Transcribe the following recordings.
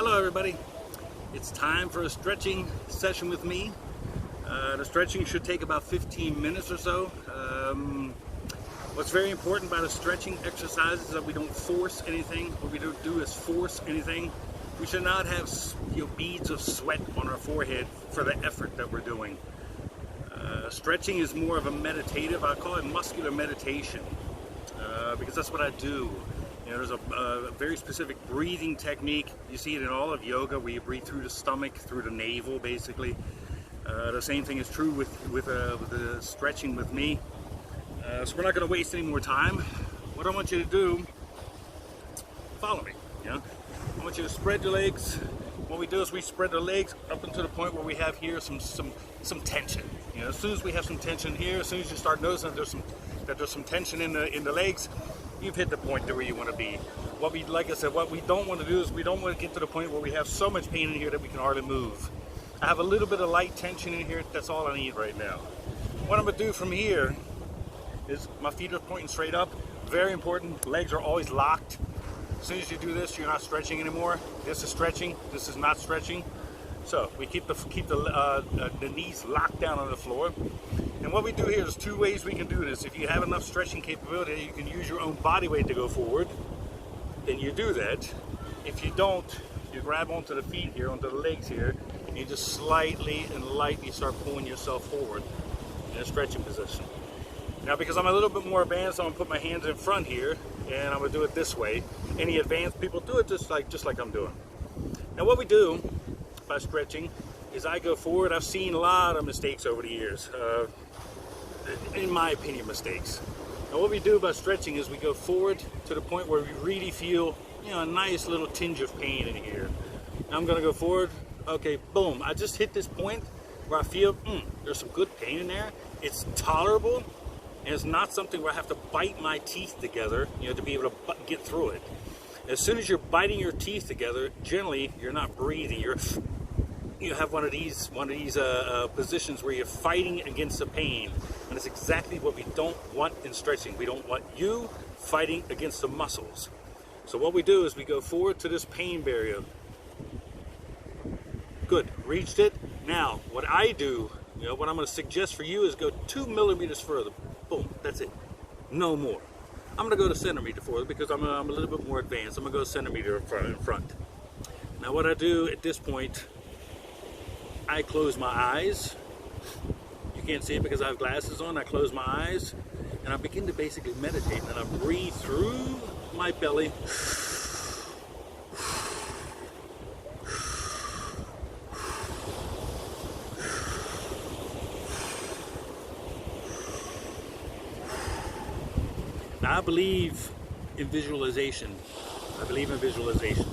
Hello everybody, it's time for a stretching session with me. The stretching should take about 15 minutes or so. What's very important about a stretching exercise is that we don't force anything. What we don't do is force anything. We should not have beads of sweat on our forehead for the effort that we're doing. Stretching is more of a meditative, I call it muscular meditation, because that's what I do. You know, there's a very specific breathing technique. You see it in all of yoga, where you breathe through the stomach, through the navel, basically. The same thing is true with the stretching with me. So we're not going to waste any more time. What I want you to do, follow me. You know, I want you to spread your legs. What we do is we spread the legs up until the point where we have here some tension. You know, as soon as we have some tension here, as soon as you start noticing that there's some tension in the legs, you've hit the point where you want to be. Like I said, what we don't want to do is we don't want to get to the point where we have so much pain in here that we can hardly move. I have a little bit of light tension in here. That's all I need right now. What I'm going to do from here is my feet are pointing straight up. Very important. Legs are always locked. As soon as you do this, you're not stretching anymore. This is stretching. This is not stretching. So we keep the knees locked down on the floor. And what we do here is two ways we can do this. If you have enough stretching capability, you can use your own body weight to go forward, then you do that. If you don't, you grab onto the feet here, onto the legs here, and you just slightly and lightly start pulling yourself forward in a stretching position. Now, because I'm a little bit more advanced, I'm gonna put my hands in front here, and I'm gonna do it this way. Any advanced people do it just like I'm doing. Now, what we do by stretching is I go forward. I've seen a lot of mistakes over the years. In my opinion, mistakes. Now what we do by stretching is we go forward to the point where we really feel, you know, a nice little tinge of pain in here. Now I'm gonna go forward. Okay, boom. I just hit this point where I feel, there's some good pain in there. It's tolerable, and it's not something where I have to bite my teeth together, you know, to be able to get through it. As soon as you're biting your teeth together, generally you're not breathing. You have one of these positions where you're fighting against the pain, and it's exactly what we don't want in stretching. We don't want you fighting against the muscles. So what we do is we go forward to this pain barrier. Good, reached it. Now what I do, you know, what I'm going to suggest for you is go 2 millimeters further. Boom, that's it. No more. I'm going to go to centimeter further because I'm a little bit more advanced. I'm going to go a centimeter in front. Now what I do at this point, I close my eyes. You can't see it because I have glasses on. I close my eyes and I begin to basically meditate, and I breathe through my belly. Now I believe in visualization. I believe in visualization.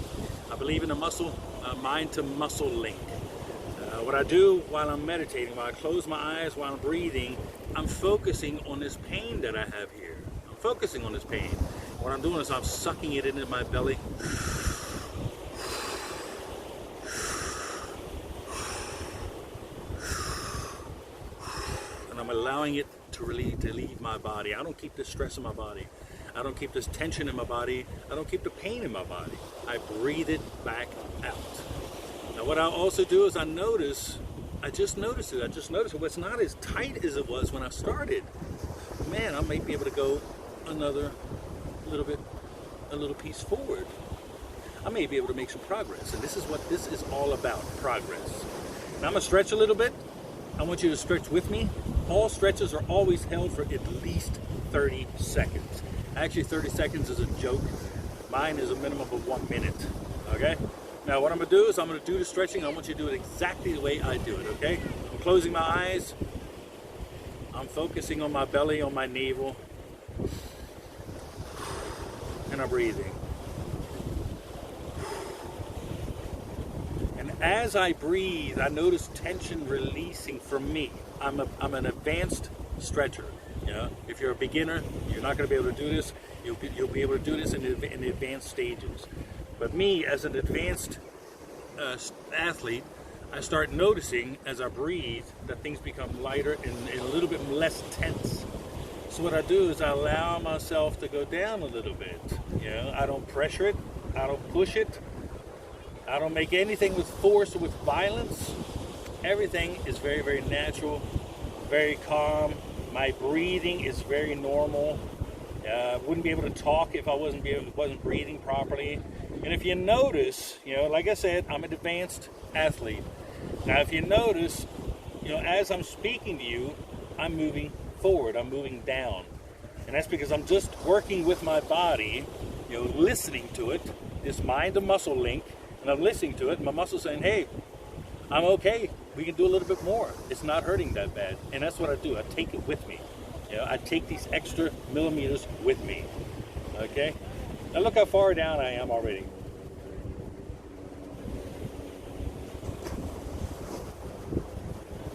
I believe in a mind to muscle link. What I do while I'm meditating, while I close my eyes, while I'm breathing, I'm focusing on this pain that I have here. I'm focusing on this pain. What I'm doing is I'm sucking it into my belly. And I'm allowing it to leave my body. I don't keep this stress in my body. I don't keep this tension in my body. I don't keep the pain in my body. I breathe it back out. Now what I also do is I just notice it. It's not as tight as it was when I started. Man, I might be able to go a little piece forward. I may be able to make some progress. And this is what this is all about, progress. Now I'm gonna stretch a little bit. I want you to stretch with me. All stretches are always held for at least 30 seconds. Actually, 30 seconds is a joke. Mine is a minimum of 1 minute, okay? Now what I'm going to do is I'm going to do the stretching. I want you to do it exactly the way I do it, okay? I'm closing my eyes. I'm focusing on my belly, on my navel. And I'm breathing. And as I breathe, I notice tension releasing from me. I'm an advanced stretcher. You know, if you're a beginner, you're not going to be able to do this. You'll be able to do this in the advanced stages. But me, as an advanced athlete, I start noticing as I breathe that things become lighter and a little bit less tense. So what I do is I allow myself to go down a little bit. You know, I don't pressure it, I don't push it. I don't make anything with force or with violence. Everything is very, very natural, very calm. My breathing is very normal. Wouldn't be able to talk if I wasn't breathing properly. And if you notice, like I said, I'm an advanced athlete. Now, if you notice, as I'm speaking to you, I'm moving forward. I'm moving down, and that's because I'm just working with my body, listening to it. This mind to muscle link, and I'm listening to it. And my muscle's saying, "Hey, I'm okay. We can do a little bit more. It's not hurting that bad." And that's what I do. I take it with me. I take these extra millimeters with me. Okay? Now look how far down I am already.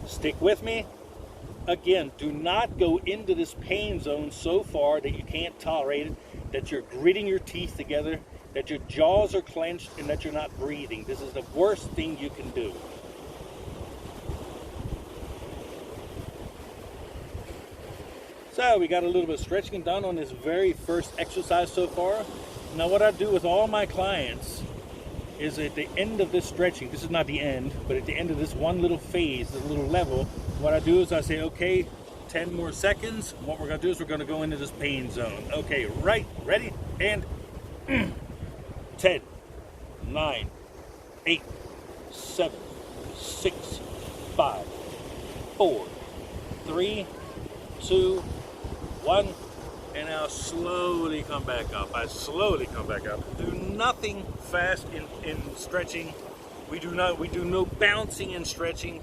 Stick with me. Again, do not go into this pain zone so far that you can't tolerate it, that you're gritting your teeth together, that your jaws are clenched, and that you're not breathing. This is the worst thing you can do. So we got a little bit of stretching done on this very first exercise so far. Now what I do with all my clients is at the end of this stretching, this is not the end, but at the end of this one little phase, this little level, what I do is I say, okay, 10 more seconds. What we're going to do is we're going to go into this pain zone. Okay, right, ready, and 10, 9, 8, 7, 6, 5, 4, 3, 2, 1, and now slowly come back up. I slowly come back up. Do nothing fast in stretching. We do no bouncing and stretching.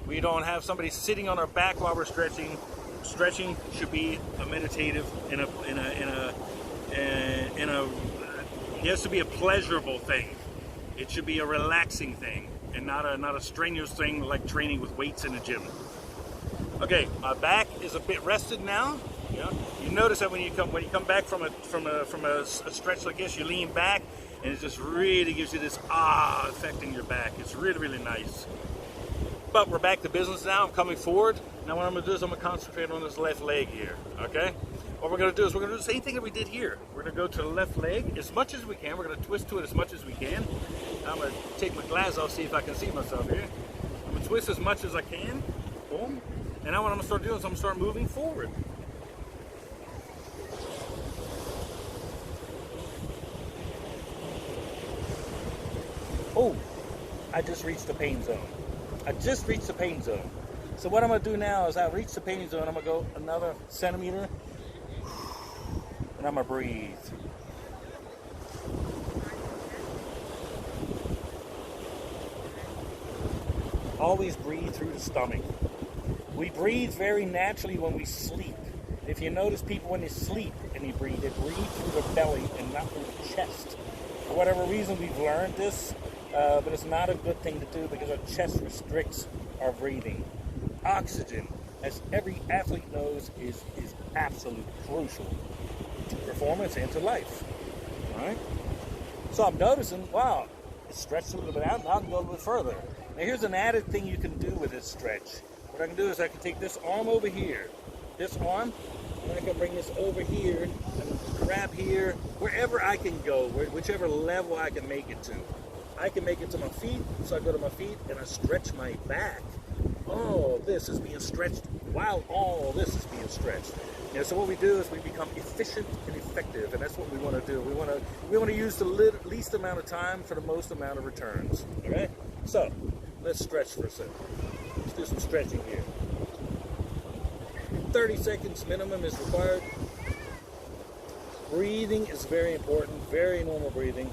We don't have somebody sitting on our back while we're stretching. Stretching should be a meditative it has to be a pleasurable thing. It should be a relaxing thing and not a strenuous thing like training with weights in a gym. Okay, my back is a bit rested now. You notice that when you come back from a stretch like this, you lean back, and it just really gives you this effect in your back. It's really, really nice. But we're back to business now. I'm coming forward. Now what I'm going to do is I'm going to concentrate on this left leg here. Okay? What we're going to do is we're going to do the same thing that we did here. We're going to go to the left leg as much as we can. We're going to twist to it as much as we can. I'm going to take my glasses off, see if I can see myself here. I'm going to twist as much as I can. Boom. And now what I'm going to start doing is I'm going to start moving forward. Oh, I just reached the pain zone. I just reached the pain zone. So what I'm going to do now is I've reached the pain zone. I'm going to go another centimeter. And I'm going to breathe. Always breathe through the stomach. We breathe very naturally when we sleep. If you notice people when they sleep and they breathe through the belly and not through the chest. For whatever reason, we've learned this, but it's not a good thing to do because our chest restricts our breathing. Oxygen, as every athlete knows, is absolutely crucial to performance and to life. All right? So I'm noticing, wow, it stretched a little bit out, now I can go a little bit further. Now here's an added thing you can do with this stretch. What I can do is I can take this arm over here, this arm, and I can bring this over here, and grab here, wherever I can go, whichever level I can make it to. I can make it to my feet, so I go to my feet and I stretch my back. All this is being stretched while all this is being stretched. So what we do is we become efficient and effective, and that's what we want to do. We want to use the least amount of time for the most amount of returns. Okay? So let's stretch for a second. Let's do some stretching here. 30 seconds minimum is required. Breathing is very important, very normal breathing.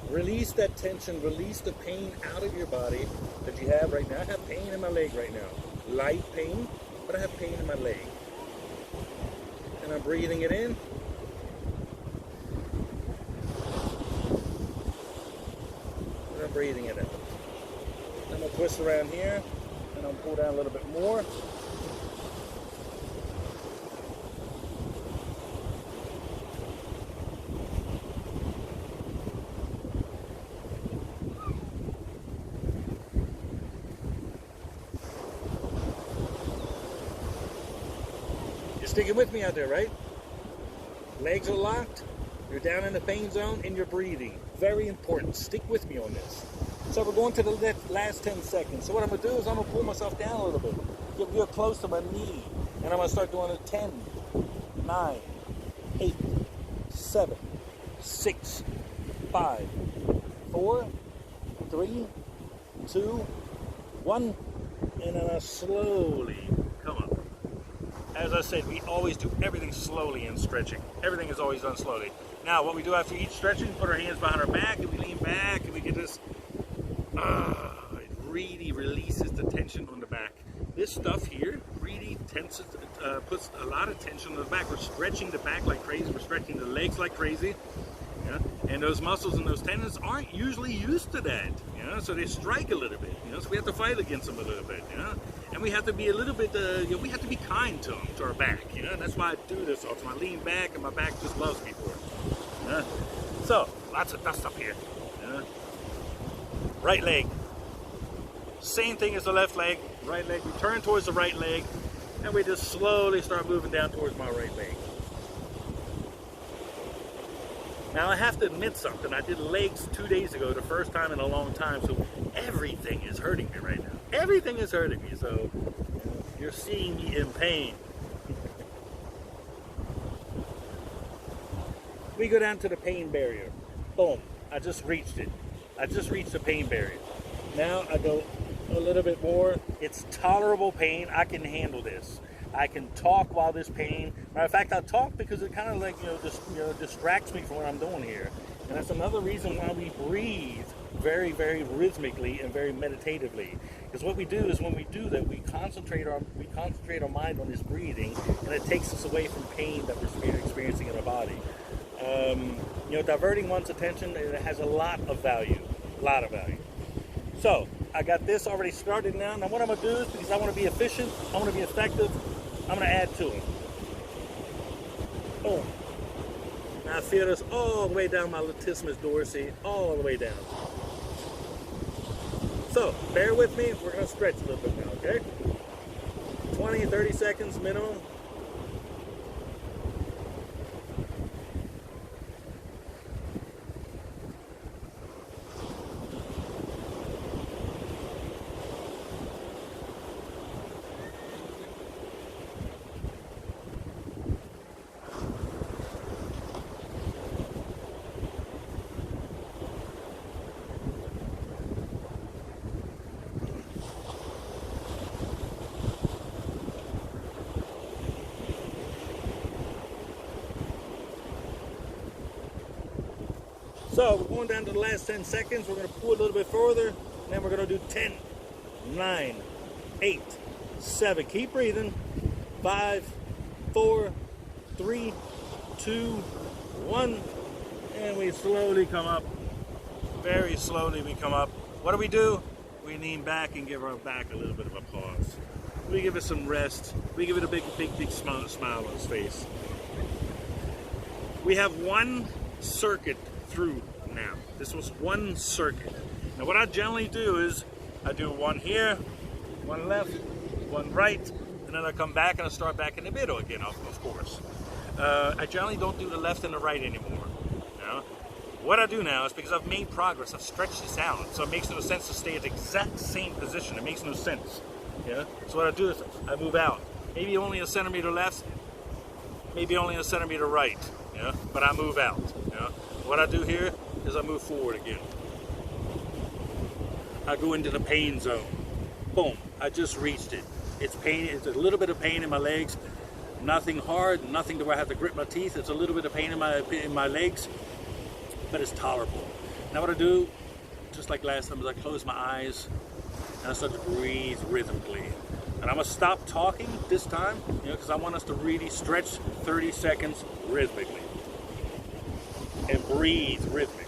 Release that tension, release the pain out of your body that you have right now. I have pain in my leg right now. Light pain, but I have pain in my leg. And I'm breathing it in. And I'm breathing it out. I'm going to twist around here, and I'll pull down a little bit more. You're sticking with me out there, right? Legs are locked. You're down in the pain zone and you're breathing. Very important. Stick with me on this. So we're going to the last 10 seconds. So what I'm going to do is I'm going to pull myself down a little bit. Get real close to my knee. And I'm going to start doing it 10, 9, 8, 7, 6, 5, 4, 3, 2, 1. And then I slowly come up. As I said, we always do everything slowly in stretching. Everything is always done slowly. Now, what we do after each stretching, put our hands behind our back and we lean back and we get this. It really releases the tension on the back. This stuff here really puts a lot of tension on the back. We're stretching the back like crazy. We're stretching the legs like crazy. Yeah? And those muscles and those tendons aren't usually used to that. You know? So they strike a little bit. You know? So we have to fight against them a little bit. You know? And we have to be a little bit, we have to be kind to them, to our back. You know? That's why I do this often. I lean back and my back just loves me for it. You know? So, lots of dust up here. You know? Right leg. Same thing as the left leg. Right leg. We turn towards the right leg. And we just slowly start moving down towards my right leg. Now I have to admit something. I did legs 2 days ago, the first time in a long time. So everything is hurting me right now. Everything is hurting me. So you're seeing me in pain. We go down to the pain barrier. Boom. I just reached it. I just reached the pain barrier. Now I go a little bit more. It's tolerable pain. I can handle this. I can talk while there's pain. Matter of fact, I talk because it kind of like, distracts me from what I'm doing here. And that's another reason why we breathe very, very rhythmically and very meditatively. Because what we do is when we do that, we concentrate our mind on this breathing, and it takes us away from pain that we're experiencing in our body. Diverting one's attention, it has a lot of value. So I got this already started now. Now what I'm going to do is, because I want to be efficient, I want to be effective, I'm going to add to it. Boom. Now I feel this all the way down my latissimus dorsi, all the way down. So bear with me. We're going to stretch a little bit now, okay? 20, 30 seconds minimum. So we're going down to the last 10 seconds. We're going to pull a little bit further, and then we're going to do 10, 9, 8, 7. Keep breathing. 5, 4, 3, 2, 1. And we slowly come up. Very slowly we come up. What do? We lean back and give our back a little bit of a pause. We give it some rest. We give it a big smile on his face. We have one circuit through now. This was one circuit. Now what I generally do is I do one here, one left, one right, and then I come back and I start back in the middle again, of course. I generally don't do the left and the right anymore. You know? What I do now is, because I've made progress, I've stretched this out, so it makes no sense to stay at the exact same position. It makes no sense. Yeah? So what I do is I move out. Maybe only a centimeter left, maybe only a centimeter right. Yeah? But I move out. Yeah? What I do here is I move forward again. I go into the pain zone. Boom, I just reached it. It's pain, it's a little bit of pain in my legs. Nothing hard, nothing to where I have to grip my teeth. It's a little bit of pain in my legs, but it's tolerable. Now what I do, just like last time, is I close my eyes and I start to breathe rhythmically. And I'm gonna stop talking this time, because I want us to really stretch 30 seconds rhythmically. And breathe rhythmically.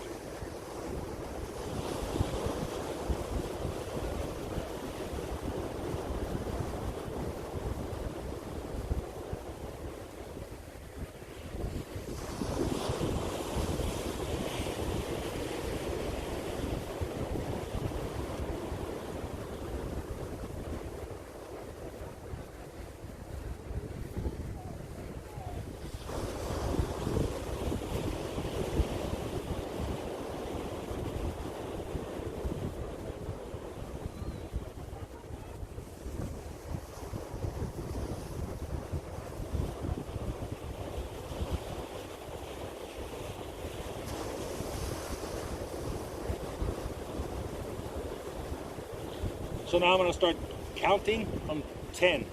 So now I'm going to start counting from 10,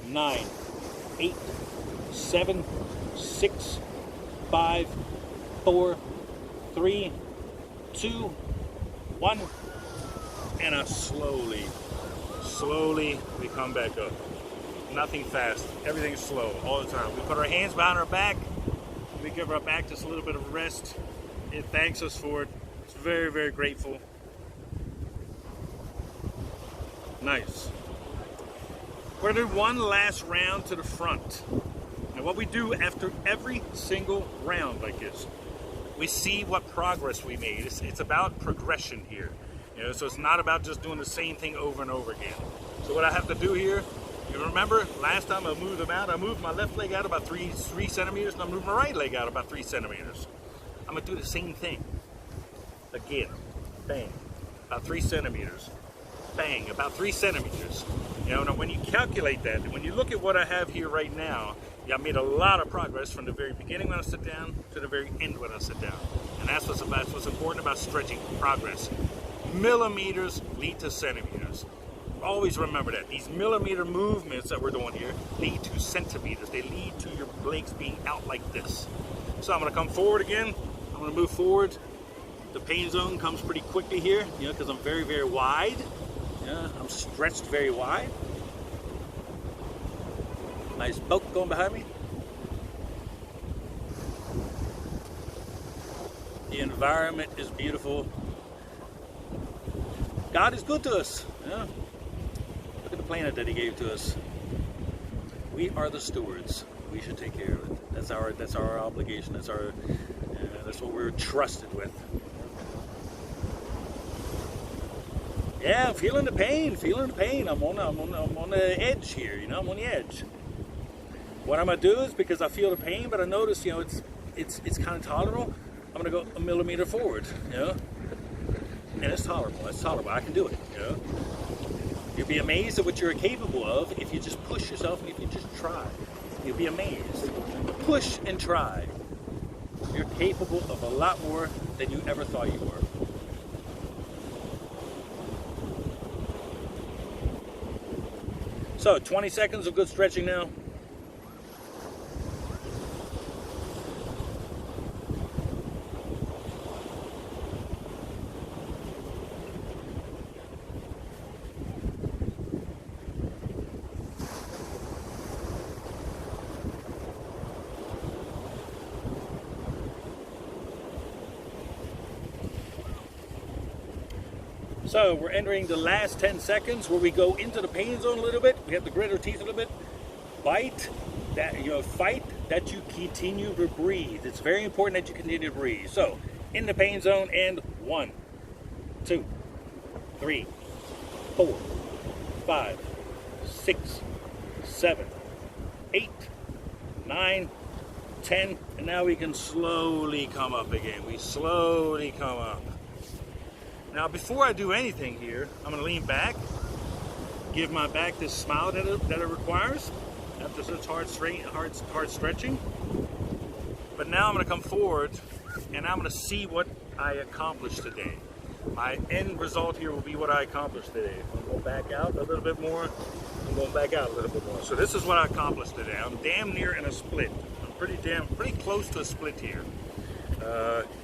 9, 8, 7, 6, 5, 4, 3, 2, 1, and I slowly we come back up. Nothing fast, everything's slow all the time. We put our hands behind our back, we give our back just a little bit of rest. It thanks us for it. It's very, very grateful. Nice. We're gonna do one last round to the front. And what we do after every single round like this, we see what progress we made. It's about progression here. You know, so it's not about just doing the same thing over and over again. So what I have to do here, you remember last time I moved them out, I moved my left leg out about 3 centimeters, and I moved my right leg out about 3 centimeters. I'm gonna do the same thing. Again, bang, about 3 centimeters. Bang, about 3 centimeters. You know, now when you calculate that, when you look at what I have here right now, I made a lot of progress from the very beginning when I sit down to the very end when I sit down. And that's what's important about stretching, progress. Millimeters lead to centimeters. Always remember that. These millimeter movements that we're doing here lead to centimeters. They lead to your legs being out like this. So I'm gonna come forward again. I'm gonna move forward. The pain zone comes pretty quickly here, you know, because I'm very, very wide. Yeah, I'm stretched very wide. Nice bulk going behind me. The environment is beautiful. God is good to us. Yeah. Look at the planet that He gave to us. We are the stewards. We should take care of it. That's our obligation. That's what we're trusted with. Yeah, feeling the pain. I'm on the edge here. You know, I'm on the edge. What I'm gonna do is, because I feel the pain, but I notice, you know, it's kind of tolerable. I'm gonna go a millimeter forward. You know, and it's tolerable. It's tolerable. I can do it. You know, you'll be amazed at what you're capable of if you just push yourself and if you just try. You'll be amazed. Push and try. You're capable of a lot more than you ever thought you were. So 20 seconds of good stretching now. So we're entering the last 10 seconds where we go into the pain zone a little bit. We have to grit our teeth a little bit. Fight that you continue to breathe. It's very important that you continue to breathe. So in the pain zone, and 1, 2, 3, 4, 5, 6, 7, 8, 9, 10, and now we can slowly come up again. We slowly come up. Now, before I do anything here, I'm going to lean back, give my back this smile that it requires after such hard stretching. But now I'm going to come forward, and I'm going to see what I accomplished today. My end result here will be what I accomplished today. I'm going to go back out a little bit more. I'm going back out a little bit more. So this is what I accomplished today. I'm damn near in a split. I'm pretty close to a split here.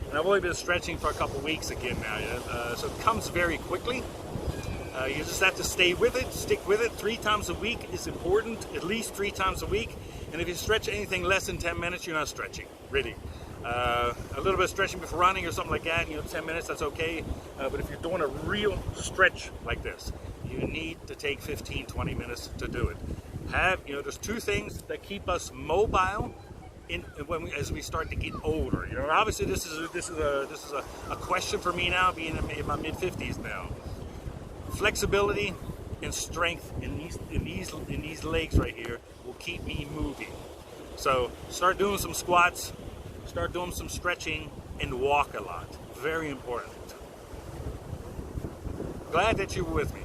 And I've only been stretching for a couple weeks again now, so it comes very quickly. You just have to stay with it, stick with it. 3 times a week is important, at least 3 times a week. And if you stretch anything less than 10 minutes, you're not stretching, really. A little bit of stretching before running or something like that, 10 minutes, that's okay. But if you're doing a real stretch like this, you need to take 15, 20 minutes to do it. There's 2 things that keep us mobile as we start to get older. Obviously this is a question for me now, being in my mid-50s now. Flexibility and strength in these legs right here will keep me moving. So start doing some squats, start doing some stretching, and walk a lot. Very important. Glad that you were with me.